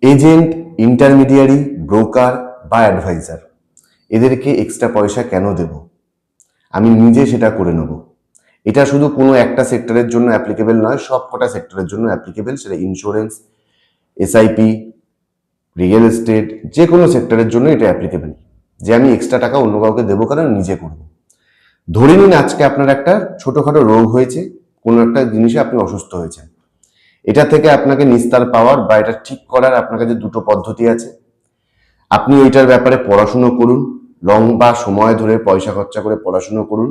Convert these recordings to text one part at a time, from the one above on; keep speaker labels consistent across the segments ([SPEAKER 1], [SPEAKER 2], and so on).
[SPEAKER 1] Agent, intermediary, broker বা adviser এদেরকে extra পয়সা কেন দেব? আমি নিজে সেটা করে নেব। এটা শুধু কোনো একটা সেক্টরের জন্য অ্যাপ্লিকেবল নয়, সব কটা সেক্টরের জন্য অ্যাপ্লিকেবল। সেটা ইন্স্যুরেন্স, এসআইপি, রিয়েল এস্টেট, যে কোনো সেক্টরের জন্য এটা অ্যাপ্লিকেবল যে আমি এক্সট্রা টাকা অন্য কাউকে দেবো কারণ নিজে করব। ধরে নিন আজকে আপনার একটা ছোটখাটো রোগ হয়েছে, কোনো একটা জিনিসে আপনি অসুস্থ হয়েছেন। এটা থেকে আপনাকে নিস্তার পাওয়ার বা এটা ঠিক করার আপনার কাছে দুটো পদ্ধতি আছে। আপনি ওইটার ব্যাপারে পড়াশুনো করুন, লম্বা সময় ধরে পয়সা খরচা করে পড়াশুনো করুন,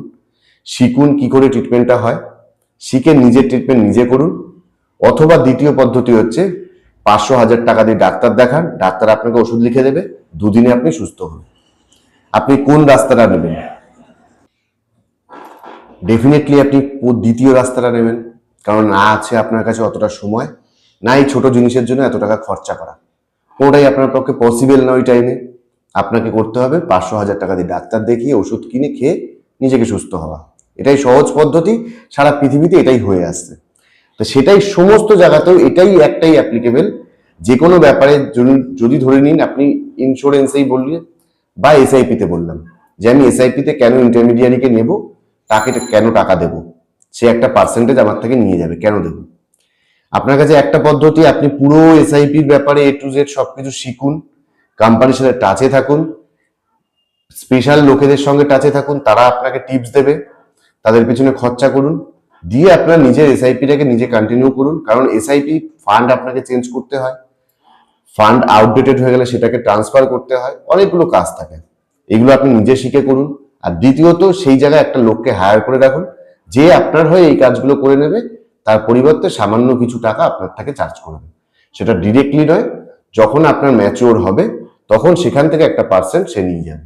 [SPEAKER 1] শিখুন কি করে ট্রিটমেন্টটা হয়, শিখে নিজের ট্রিটমেন্ট নিজে করুন। অথবা দ্বিতীয় পদ্ধতি হচ্ছে 500-1000 টাকা দিয়ে ডাক্তার দেখান, ডাক্তার আপনাকে ওষুধ লিখে দেবে, দুদিনে আপনি সুস্থ হন। আপনি কোন রাস্তাটা নেবেন? ডেফিনেটলি আপনি দ্বিতীয় রাস্তাটা নেবেন, কারণ না আছে আপনার কাছে অতটা সময়, না এই ছোট জিনিসের জন্য এত টাকা খরচা করা, কোনোটাই আপনার পক্ষে পসিবল না ওই টাইমে। আপনাকে করতে হবে 500-1000 টাকা দিয়ে ডাক্তার দেখিয়ে ওষুধ কিনে খেয়ে নিজেকে সুস্থ হওয়া। এটাই সহজ পদ্ধতি, সারা পৃথিবীতে এটাই হয়ে আসছে। তো সেটাই সমস্ত জায়গাতেও এটাই একটাই অ্যাপ্লিকেবল। যে কোনো ব্যাপারে যদি ধরে নিন আপনি ইন্স্যুরেন্সেই বললেন বা এসআইপিতে বললাম যে আমি এসআইপিতে কেন ইন্টারমিডিয়ারিকে নেব, তাকে কেন টাকা দেব, সে একটা পার্সেন্টেজ আমার থেকে নিয়ে যাবে, কেন দেব? আপনার কাছে একটা পদ্ধতি, আপনি পুরো এসআইপির ব্যাপারে এ টু জেড সবকিছু শিখুন, কোম্পানির সাথে টাচে থাকুন, স্পেশাল লোকেদের সঙ্গে টাচে থাকুন, তারা আপনাকে টিপস দেবে, তাদের পিছনে খরচা করুন, দিয়ে আপনার নিজের এসআইপিটাকে নিজে কন্টিনিউ করুন। কারণ এসআইপি ফান্ড আপনাকে চেঞ্জ করতে হয়, ফান্ড আউটডেটেড হয়ে গেলে সেটাকে ট্রান্সফার করতে হয়, অনেকগুলো কাজ থাকে। এগুলো আপনি নিজে শিখে করুন। আর দ্বিতীয়ত সেই জায়গায় একটা লোককে হায়ার করে রাখুন যে আপনার হয়ে এই কাজগুলো করে নেবে, তার পরিবর্তে সামান্য কিছু টাকা আপনার থেকে চার্জ করবে। সেটা ডিরেক্টলি নয়, যখন আপনার ম্যাচিওর হবে তখন সেখান থেকে একটা পার্সেন্ট সে নিয়ে যাবে।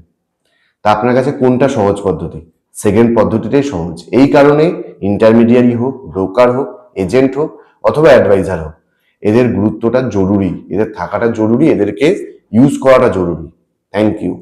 [SPEAKER 1] তা আপনার কাছে কোনটা সহজ পদ্ধতি? সেকেন্ড পদ্ধতিটাই সহজ। এই কারণে ইন্টারমিডিয়ারি হোক, ব্রোকার হোক, এজেন্ট হোক অথবা অ্যাডভাইজার হোক, এদের গুরুত্বটা জরুরি, এদের থাকাটা জরুরি, এদেরকে ইউজ করাটা জরুরি। Thank you.